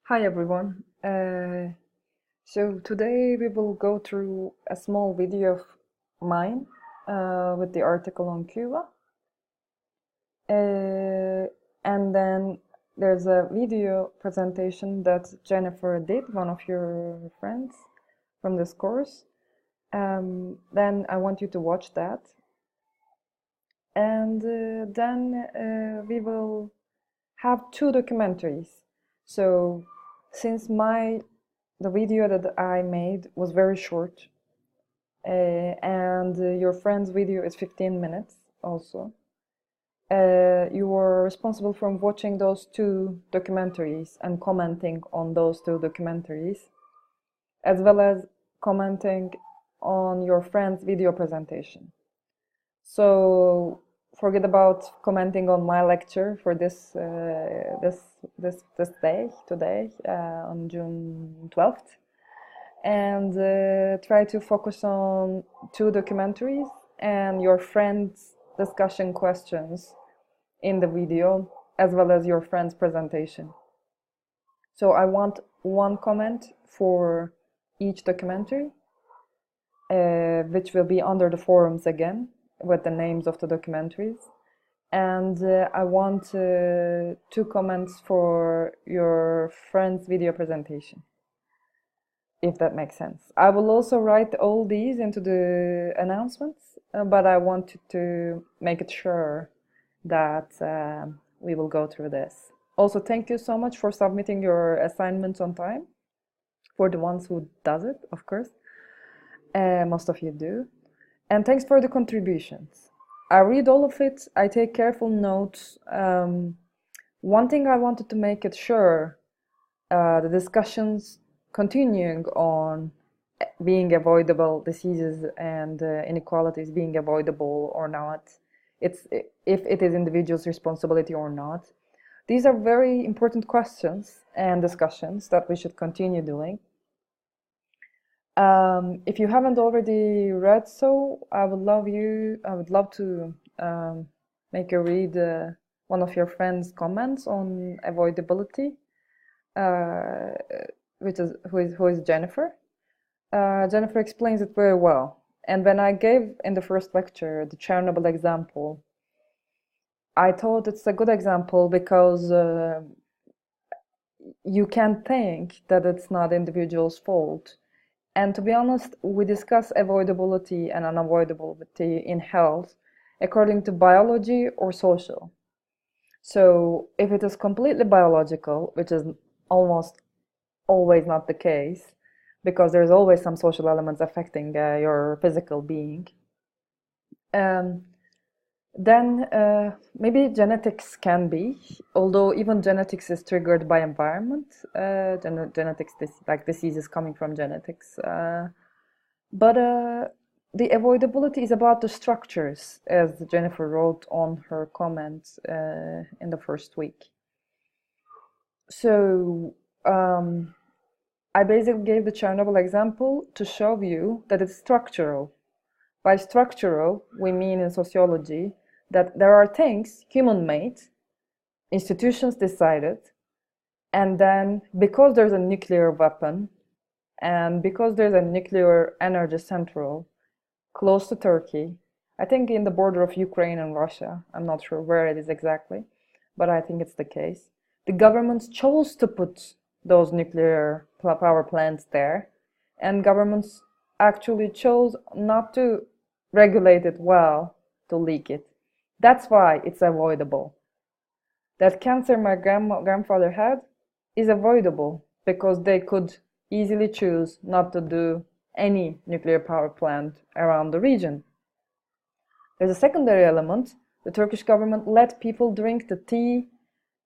Hi everyone. So today we will go through a small video of mine with the article on Cuba. And then there's a video presentation that Jennifer did, one of your friends from this course. Then I want you to watch that. And then we will have two documentaries. So since the video that I made was very short, and your friend's video is 15 minutes also, you were responsible for watching those two documentaries and commenting on those two documentaries, as well as commenting on your friend's video presentation. So forget about commenting on my lecture for this day today on June 12th, and try to focus on two documentaries and your friend's discussion questions in the video, as well as your friend's presentation. So I want one comment for each documentary, which will be under the forums again, with the names of the documentaries. And I want two comments for your friend's video presentation, if that makes sense. I will also write all these into the announcements, but I wanted to make it sure that we will go through this. Also, thank you so much for submitting your assignments on time, for the ones who does it, of course. Most of you do. And thanks for the contributions. I read all of it, I take careful notes. One thing I wanted to make it sure, the discussions continuing on being avoidable diseases and inequalities being avoidable or not, if it is individuals' responsibility or not. These are very important questions and discussions that we should continue doing. If you haven't already read so, I would love to make you read one of your friends' comments on avoidability, who is Jennifer. Jennifer explains it very well. And when I gave in the first lecture the Chernobyl example, I thought it's a good example because you can think that it's not individual's fault. And to be honest, we discuss avoidability and unavoidability in health according to biology or social. So if it is completely biological, which is almost always not the case, because there's always some social elements affecting your physical being, then maybe genetics can be, although even genetics is triggered by environment, genetics, like diseases coming from genetics. But the avoidability is about the structures, as Jennifer wrote on her comments in the first week. So I basically gave the Chernobyl example to show you that it's structural. By structural, we mean in sociology that there are things human-made, institutions decided, and then because there's a nuclear weapon and because there's a nuclear energy central close to Turkey, I think in the border of Ukraine and Russia, I'm not sure where it is exactly, but I think it's the case, the governments chose to put those nuclear power plants there, and governments actually chose not to regulate it well to leak it. That's why it's avoidable. That cancer my grandfather had is avoidable because they could easily choose not to do any nuclear power plant around the region. There's a secondary element. The Turkish government let people drink the tea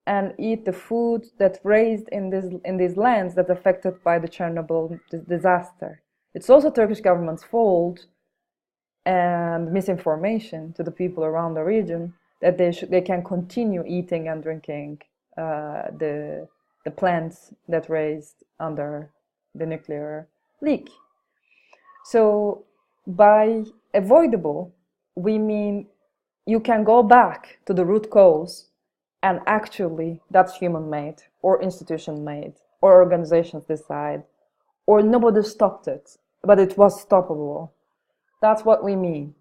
and eat the food that raised in these lands that's affected by the Chernobyl disaster. It's also Turkish government's fault and misinformation to the people around the region that they can continue eating and drinking the plants that raised under the nuclear leak. So by avoidable, we mean you can go back to the root cause and actually that's human made or institution made or organizations decide or nobody stopped it, but it was stoppable. That's what we mean.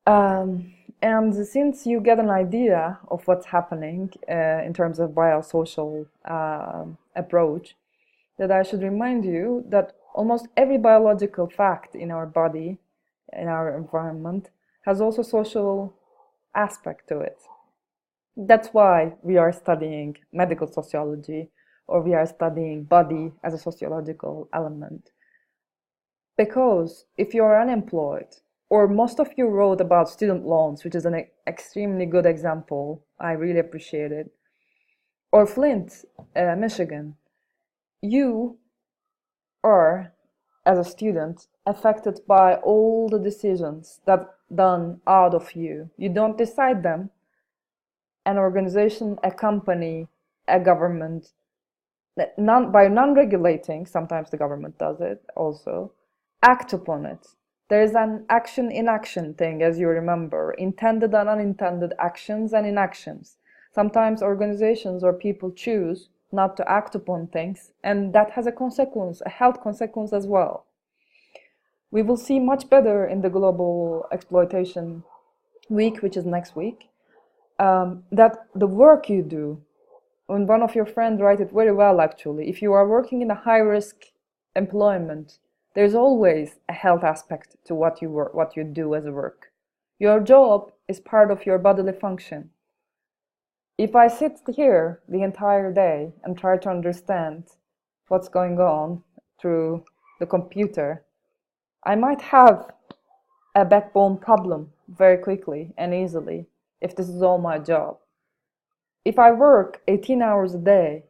And since you get an idea of what's happening in terms of biosocial approach, that I should remind you that almost every biological fact in our body, in our environment, has also social aspect to it. That's why we are studying medical sociology, or we are studying body as a sociological element. Because if you're unemployed, or most of you wrote about student loans, which is an extremely good example, I really appreciate it, or Flint, Michigan, you are, as a student, affected by all the decisions that done out of you. You don't decide them. An organization, a company, a government, by non-regulating, sometimes the government does it also, act upon it. There is an action-inaction thing, as you remember, intended and unintended actions and inactions. Sometimes organizations or people choose not to act upon things, and that has a consequence, a health consequence as well. We will see much better in the Global Exploitation Week, which is next week, that the work you do, and one of your friends wrote it very well actually, if you are working in a high-risk employment, there's always a health aspect to what you do as a work. Your job is part of your bodily function. If I sit here the entire day and try to understand what's going on through the computer, I might have a backbone problem very quickly and easily if this is all my job. If I work 18 hours a day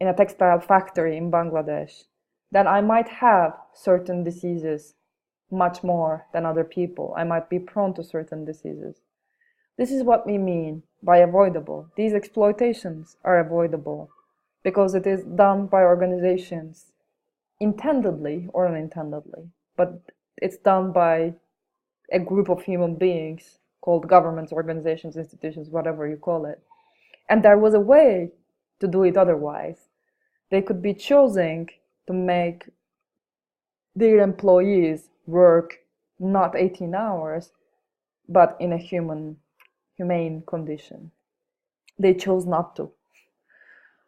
in a textile factory in Bangladesh, then I might have certain diseases much more than other people. I might be prone to certain diseases. This is what we mean by avoidable. These exploitations are avoidable because it is done by organizations intendedly or unintendedly, but it's done by a group of human beings called governments, organizations, institutions, whatever you call it. And there was a way to do it otherwise. They could be choosing to make their employees work not 18 hours, but in a humane condition. They chose not to.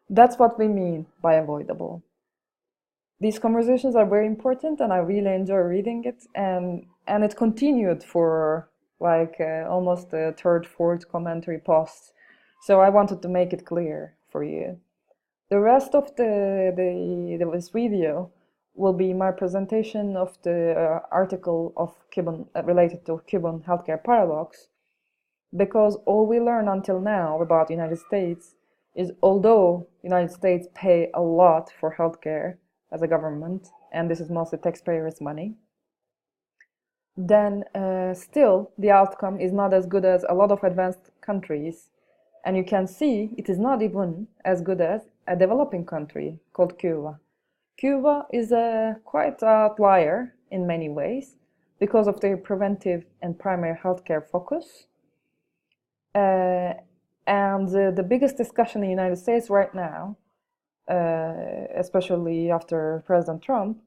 That's what we mean by avoidable. These conversations are very important, and I really enjoy reading it, and it continued for like almost the third, fourth commentary post. So I wanted to make it clear for you. The rest of this video will be my presentation of the article of Cuban related to Cuban healthcare paradox, because all we learn until now about the United States is although United States pay a lot for healthcare as a government, and this is mostly taxpayers' money, then still the outcome is not as good as a lot of advanced countries. And you can see it is not even as good as a developing country called Cuba. Cuba is quite an outlier in many ways because of their preventive and primary healthcare focus. And the biggest discussion in the United States right now, especially after President Trump,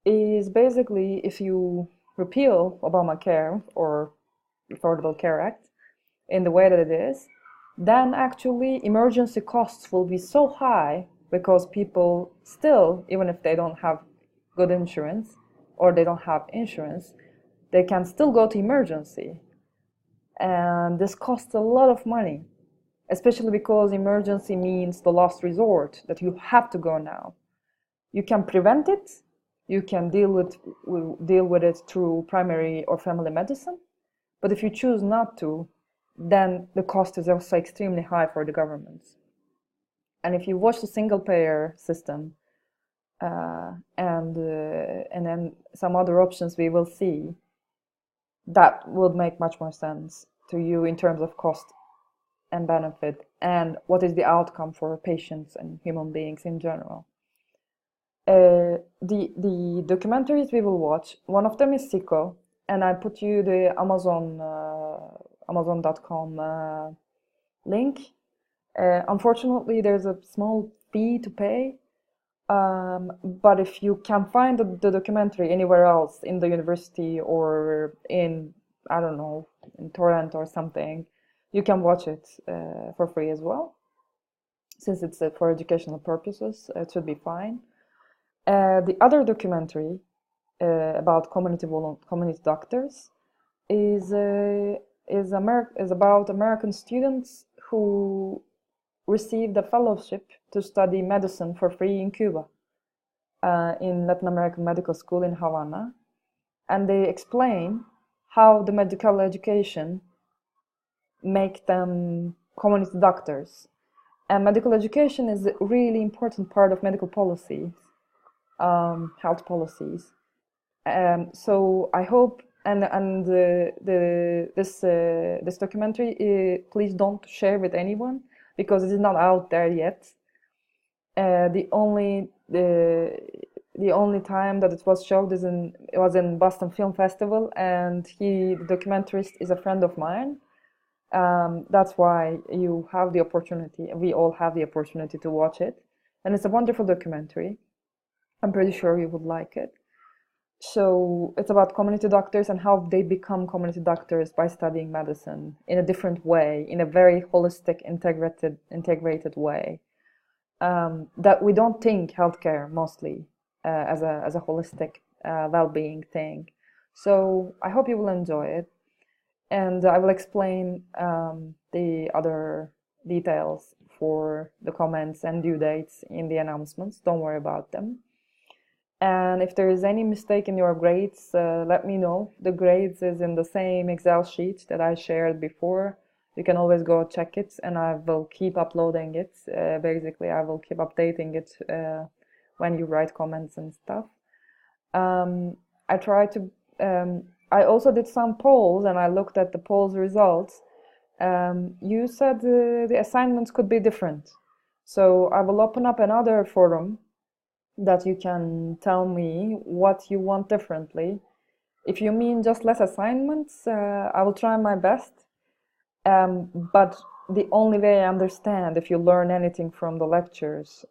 is basically if you repeal Obamacare or Affordable Care Act in the way that it is, then actually emergency costs will be so high because people still, even if they don't have good insurance or they don't have insurance, they can still go to emergency. And this costs a lot of money, especially because emergency means the last resort, that you have to go now. You can prevent it, you can deal with it through primary or family medicine, but if you choose not to, then the cost is also extremely high for the governments. And if you watch the single-payer system and then some other options we will see, that would make much more sense to you in terms of cost and benefit and what is the outcome for patients and human beings in general. The documentaries we will watch, one of them is Sicko, and I put you the Amazon.com link. Unfortunately, there's a small fee to pay, but if you can find the documentary anywhere else in the university or in, I don't know, in torrent or something, you can watch it for free as well. Since it's for educational purposes, it should be fine. The other documentary about community doctors is about American students who received a fellowship to study medicine for free in Cuba, in Latin American Medical School in Havana, and they explain how the medical education make them community doctors. And medical education is a really important part of medical policies, health policies. So I hope, and this documentary, please don't share with anyone because it is not out there yet. The only time that it was showed it was in Boston Film Festival, and the documentarist is a friend of mine. That's why you have the opportunity. We all have the opportunity to watch it, and it's a wonderful documentary. I'm pretty sure you would like it. So it's about community doctors and how they become community doctors by studying medicine in a different way, in a very holistic, integrated way. That we don't think healthcare mostly as a holistic well-being thing. So I hope you will enjoy it, and I will explain the other details for the comments and due dates in the announcements. Don't worry about them. And if there is any mistake in your grades, let me know. The grades is in the same Excel sheet that I shared before. You can always go check it, and I will keep uploading it. Basically, I will keep updating it when you write comments and stuff. I try to. I also did some polls, and I looked at the polls results. You said the assignments could be different, so I will open up another forum that you can tell me what you want differently. If you mean just less assignments, I will try my best. But the only way I understand if you learn anything from the lectures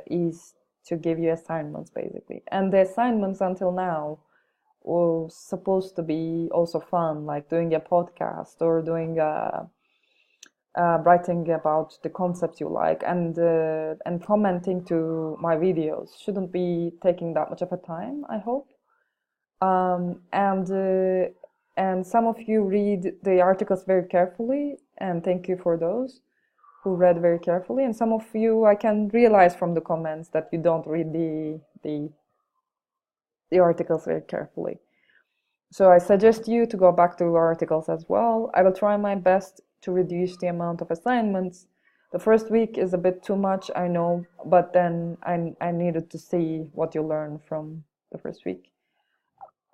is to give you assignments, basically. And the assignments until now were supposed to be also fun, like doing a podcast or doing writing about the concepts you like, and commenting to my videos shouldn't be taking that much of a time, I hope. And some of you read the articles very carefully, and thank you for those who read very carefully. And some of you, I can realize from the comments that you don't read the articles very carefully. So I suggest you to go back to articles as well. I will try my best to reduce the amount of assignments. The first week is a bit too much, I know, but then I needed to see what you learn from the first week.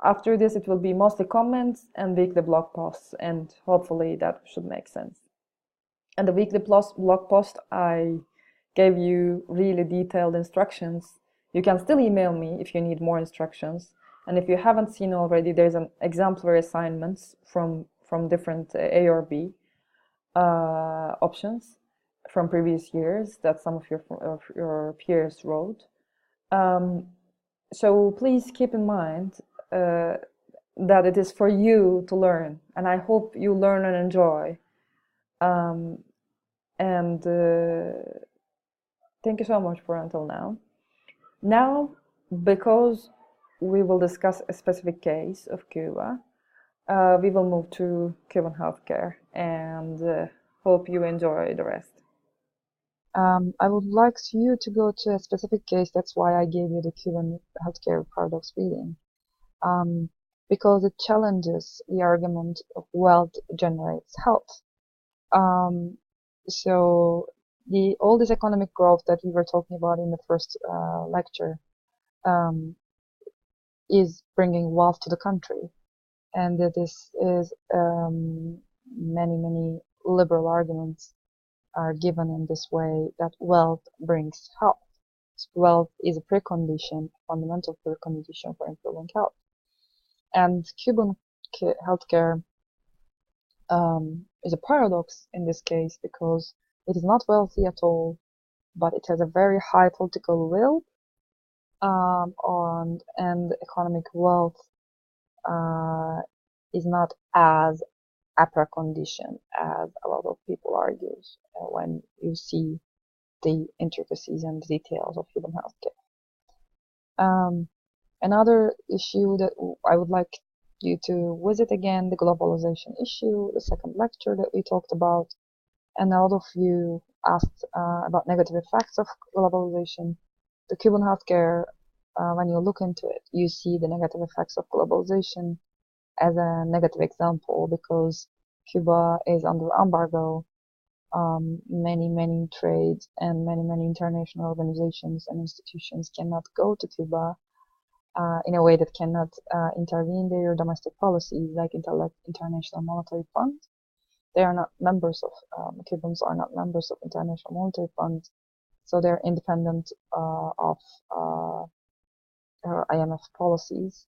After this, it will be mostly comments and weekly blog posts, and hopefully that should make sense. And the weekly blog post, I gave you really detailed instructions. You can still email me if you need more instructions. And if you haven't seen already, there's an exemplary assignments from different A or B options from previous years that some of your peers wrote. So please keep in mind that it is for you to learn, and I hope you learn and enjoy. And thank you so much for until now. Now, because we will discuss a specific case of Cuba, we will move to Cuban healthcare, and hope you enjoy the rest. I would like you to go to a specific case. That's why I gave you the Cuban healthcare paradox reading. Because it challenges the argument of wealth generates health. So all this economic growth that we were talking about in the first lecture is bringing wealth to the country, and that this is many liberal arguments are given in this way, that wealth brings health. Wealth is a precondition, fundamental precondition for improving health. And Cuban healthcare is a paradox in this case, because It is not wealthy at all, but it has a very high political will, and economic wealth uh, is not as upper condition as a lot of people argue when you see the intricacies and details of human healthcare. Another issue that I would like you to visit again, the globalization issue, the second lecture that we talked about, and a lot of you asked about negative effects of globalization. The Cuban healthcare, when you look into it, you see the negative effects of globalization as a negative example because Cuba is under embargo. Many trades and many international organizations and institutions cannot go to Cuba in a way that cannot intervene their domestic policies, like International Monetary Fund. They are not members of Cubans are not members of International Monetary Fund, so they're independent of IMF policies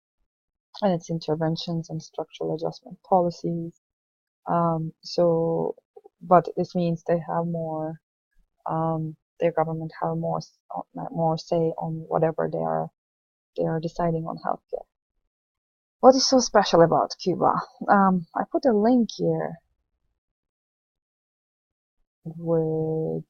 and its interventions and structural adjustment policies. But this means they have more, their government have more say on whatever they are deciding on healthcare. What is so special about Cuba? I put a link here with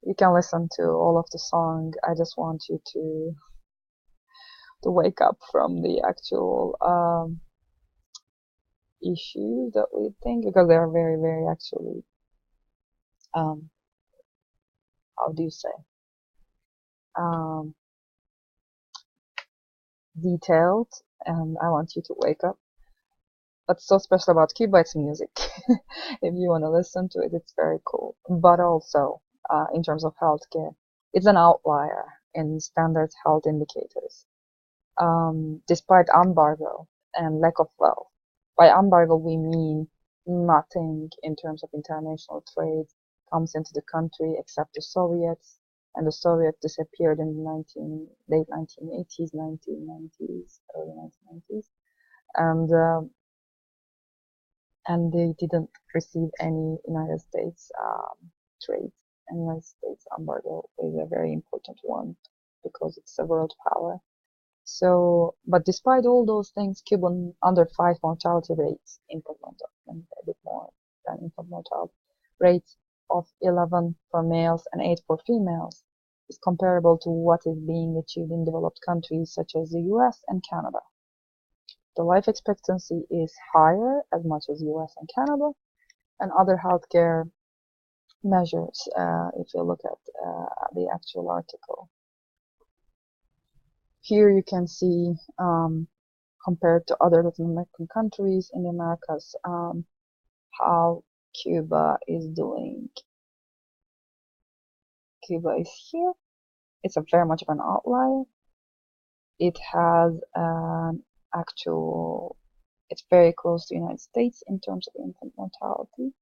you can listen to all of the song. I just want you to wake up from the actual issue that we think, because they are very actually how do you say um, detailed, and I want you to wake up. What's so special about Cuba? It's music. If you want to listen to it, it's very cool. But also, in terms of healthcare, it's an outlier in standard health indicators. Despite embargo and lack of wealth. By embargo, we mean nothing in terms of international trade comes into the country except the Soviets, and the Soviets disappeared in the late 1980s, 1990s, early 1990s, and they didn't receive any United States trade. And United States embargo is a very important one because it's a world power. So, but despite all those things, Cuban under 5 mortality rates, infant mortality, and a bit more than infant mortality rates of 11 for males and 8 for females is comparable to what is being achieved in developed countries such as the US and Canada. The life expectancy is higher as much as US and Canada, and other healthcare measures, if you look at the actual article. Here you can see, compared to other Latin American countries in the Americas, how Cuba is doing. Cuba is here. It's very much of an outlier. It has an it's very close to the United States in terms of infant mortality.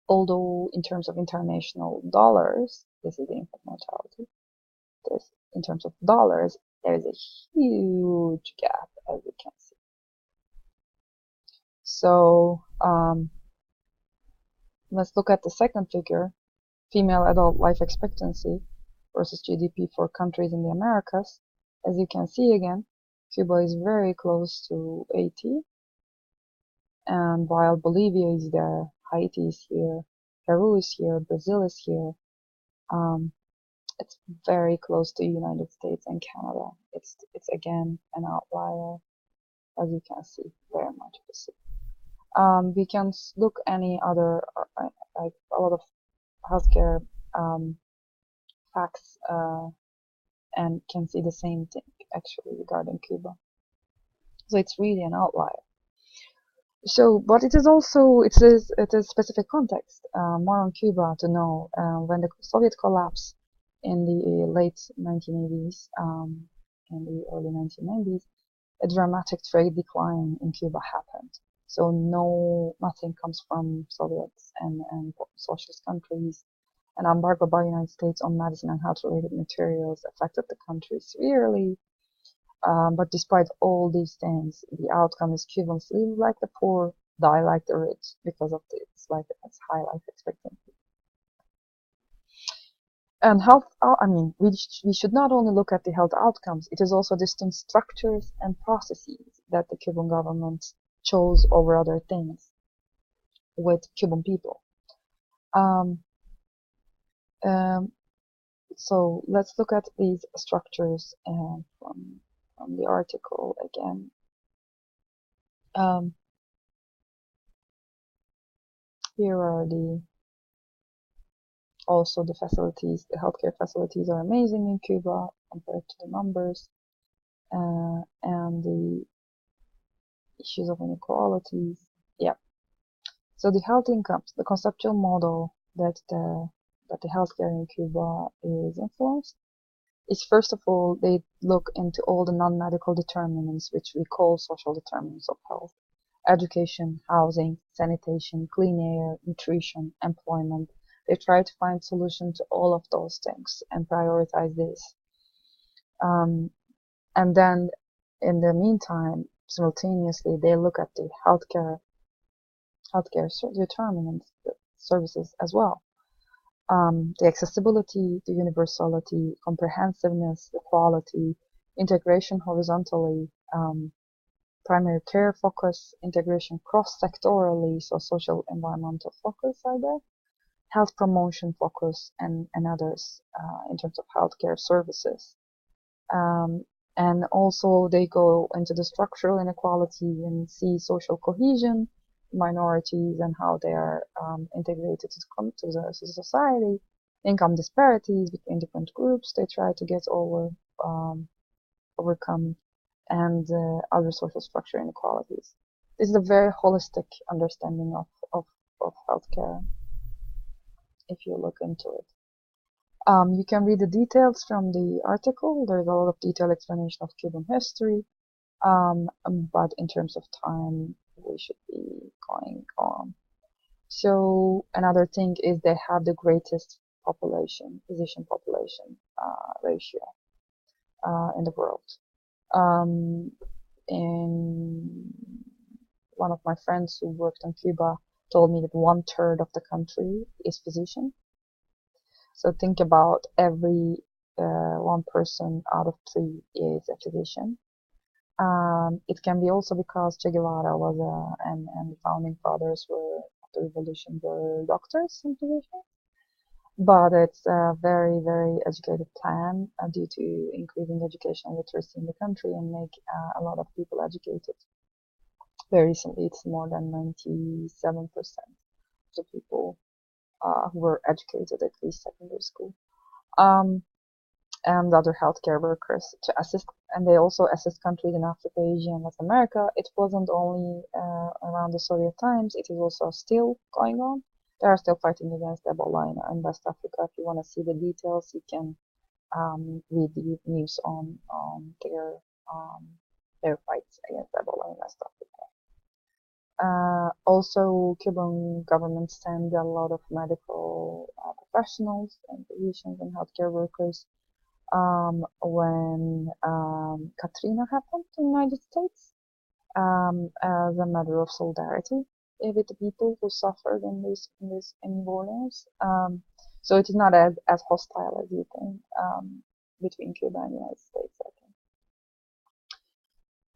Although in terms of international dollars, this is the infant mortality. In terms of dollars, there is a huge gap, as you can see. So let's look at the second figure, female adult life expectancy versus GDP for countries in the Americas. As you can see again, Cuba is very close to 80, and while Bolivia is there, Haiti is here, Peru is here, Brazil is here, it's very close to United States and Canada. It's again an outlier, as you can see, very much the same. We can look any other, like a lot of healthcare facts, and can see the same thing actually regarding Cuba. So it's really an outlier. So, but it is also, it is specific context, more on Cuba to know, when the Soviet collapse in the late 1980s, in the early 1990s, a dramatic trade decline in Cuba happened. So nothing comes from Soviets and socialist countries. An embargo by the United States on medicine and health-related materials affected the country severely. But despite all these things, the outcome is Cubans live like the poor, die like the rich because of its high life expectancy. And health, we should not only look at the health outcomes, it is also distinct structures and processes that the Cuban government chose over other things with Cuban people. Um, um, so let's look at these structures from the article again. Here are also the facilities. The healthcare facilities are amazing in Cuba compared to the numbers, and the issues of inequalities. Yeah. So the health incomes, the conceptual model that the healthcare in Cuba is influenced is, first of all, they look into all the non-medical determinants which we call social determinants of health: education, housing, sanitation, clean air, nutrition, employment. They try to find solutions to all of those things and prioritize this. And then, in the meantime, simultaneously, they look at the healthcare determinants, the services as well. The accessibility, the universality, comprehensiveness, the quality, integration horizontally, primary care focus, integration cross-sectorally, so social environmental focus are there, health promotion focus, and others in terms of healthcare services. And also they go into the structural inequality and see social cohesion, minorities and how they are integrated to the society, income disparities between different groups they try to get overcome, and other social structure inequalities. This is a very holistic understanding of healthcare if you look into it. You can read the details from the article. There's a lot of detailed explanation of Cuban history, but in terms of time, we should be going on. So another thing is they have the greatest physician population ratio in the world. In one of my friends who worked in Cuba told me that 1/3 of the country is physician. So think about every one person out of 3 is a physician. It can be also because Che Guevara was and the founding fathers of the revolution were doctors and physicians. But it's a very, very educated plan due to increasing educational literacy in the country and make a lot of people educated. Very recently, it's more than 97% of the people who were educated at least secondary school. And other healthcare workers to assist, and they also assist countries in Africa, Asia, and Latin America. It wasn't only around the Soviet times, it is also still going on. They are still fighting against Ebola in West Africa. If you want to see the details, you can read the news on their fights against Ebola in West Africa. Also, Cuban government sent a lot of medical professionals and physicians and healthcare workers when Katrina happened in the United States, as a matter of solidarity with the people who suffered in New Orleans. So it is not as hostile as you think between Cuba and the United States, I think.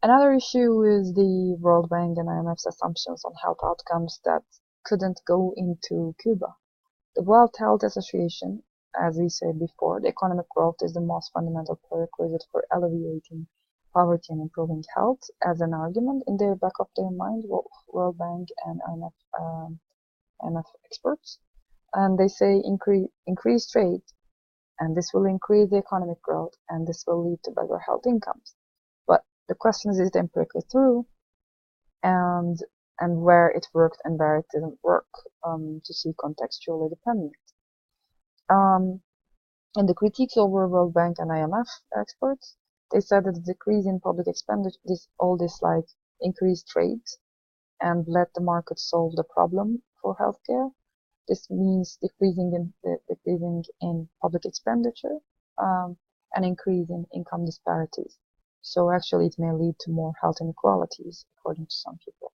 Another issue is the World Bank and IMF's assumptions on health outcomes that couldn't go into Cuba. The World Health Association, as we said before, the economic growth is the most fundamental prerequisite for alleviating poverty and improving health, as an argument in the back of their mind, World Bank and IMF experts. And they say increase trade, and this will increase the economic growth, and this will lead to better health incomes. But the question is it empirically true, and where it worked and where it didn't work, to see contextually dependent. And the critiques over World Bank and IMF experts, they said that the decrease in public expenditure, all this like increased trade and let the market solve the problem for healthcare. This means decreasing in public expenditure, and increase in income disparities. So actually, it may lead to more health inequalities, according to some people.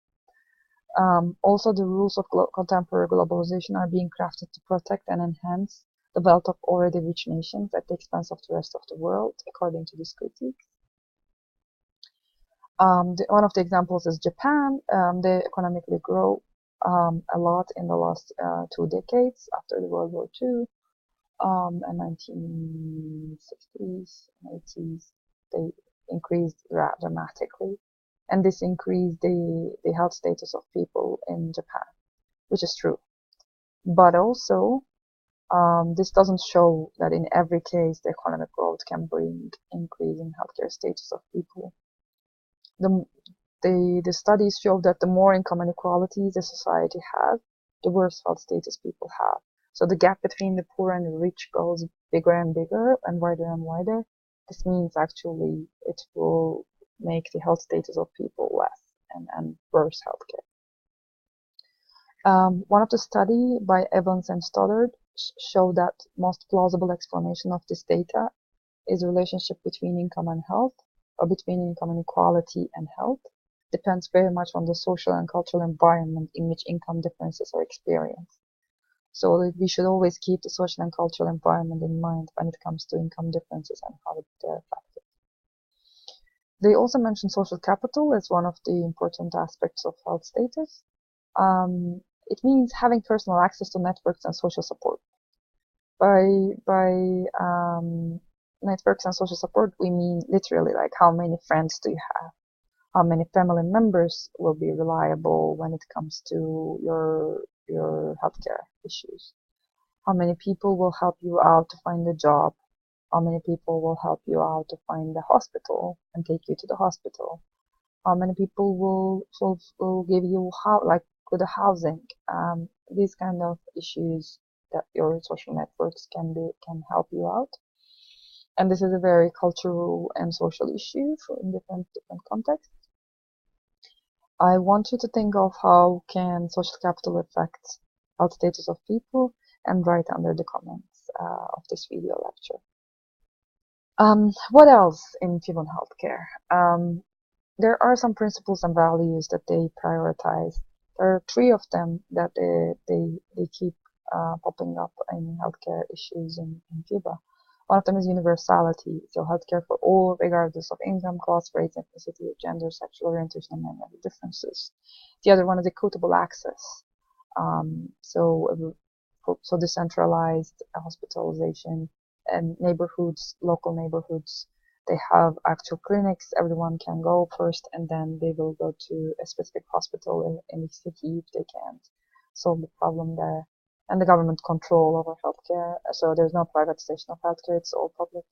Also, the rules of contemporary globalization are being crafted to protect and enhance the wealth of already rich nations at the expense of the rest of the world, according to this critique. One of the examples is Japan. They economically grow a lot in the last 2 decades after the World War II, and 1960s and 80s. They increased dramatically, and this increased the health status of people in Japan, which is true. But also, this doesn't show that in every case the economic growth can bring increase in healthcare status of people. The studies show that the more income inequalities a society has, the worse health status people have. So the gap between the poor and the rich goes bigger and bigger and wider and wider. This means actually it will make the health status of people less and worse healthcare. One of the study by Evans and Stoddard showed that most plausible explanation of this data is the relationship between income and health, or between income inequality and health, depends very much on the social and cultural environment in which income differences are experienced. So we should always keep the social and cultural environment in mind when it comes to income differences and how they're affected. They also mentioned social capital as one of the important aspects of health status. It means having personal access to networks and social support. By networks and social support, we mean literally like how many friends do you have, how many family members will be reliable when it comes to your healthcare issues, how many people will help you out to find a job, how many people will help you out to find a hospital and take you to the hospital, how many people will give you good housing. These kind of issues that your social networks can help you out. And this is a very cultural and social issue in different contexts. I want you to think of how can social capital affect health status of people, and write under the comments of this video lecture. What else in human healthcare? There are some principles and values that they prioritize. There are 3 of them that they keep popping up in healthcare issues in Cuba. One of them is universality, so healthcare for all, regardless of income, class, race, ethnicity, gender, sexual orientation, and many other differences. The other one is equitable access, so decentralized hospitalization and neighborhoods, local neighborhoods. They have actual clinics. Everyone can go first, and then they will go to a specific hospital in the city if they can't solve the problem there. And the government control over healthcare, so there's no privatization of healthcare, it's all public.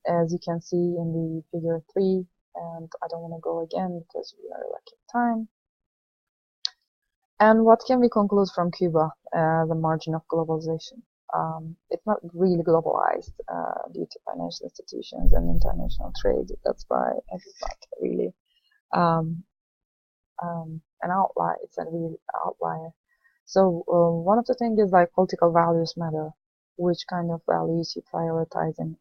As you can see in the figure 3, and I don't want to go again because we are lacking time. And what can we conclude from Cuba, the margin of globalization? It's not really globalized due to financial institutions and international trade. That's why it's not really an outlier. It's a real outlier. So one of the things is like political values matter, which kind of values you prioritize in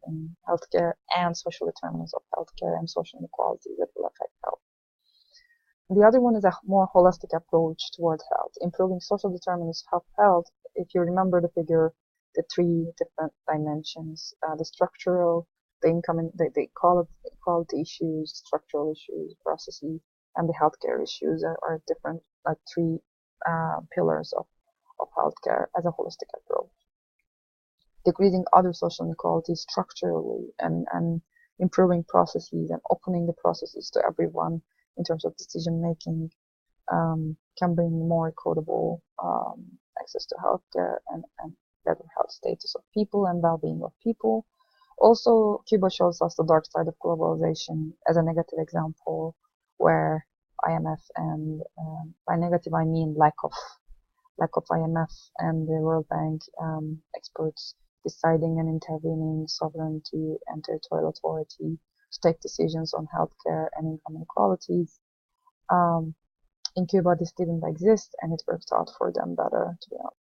healthcare, and social determinants of healthcare and social inequalities that will affect health. The other one is a more holistic approach towards health, improving social determinants of health. If you remember the figure, the 3 different dimensions, the structural, the income, they call it equality issues, structural issues, processes, and the healthcare issues are different, like 3 pillars of healthcare as a holistic approach. Decreasing other social inequalities structurally and improving processes and opening the processes to everyone in terms of decision making can bring more equitable access to healthcare and better health status of people and well-being of people. Also, Cuba shows us the dark side of globalization as a negative example, where IMF and by negative I mean lack of IMF and the World Bank experts deciding and intervening sovereignty and territorial authority to take decisions on healthcare and income inequalities. in Cuba this didn't exist, and it worked out for them better, to be honest.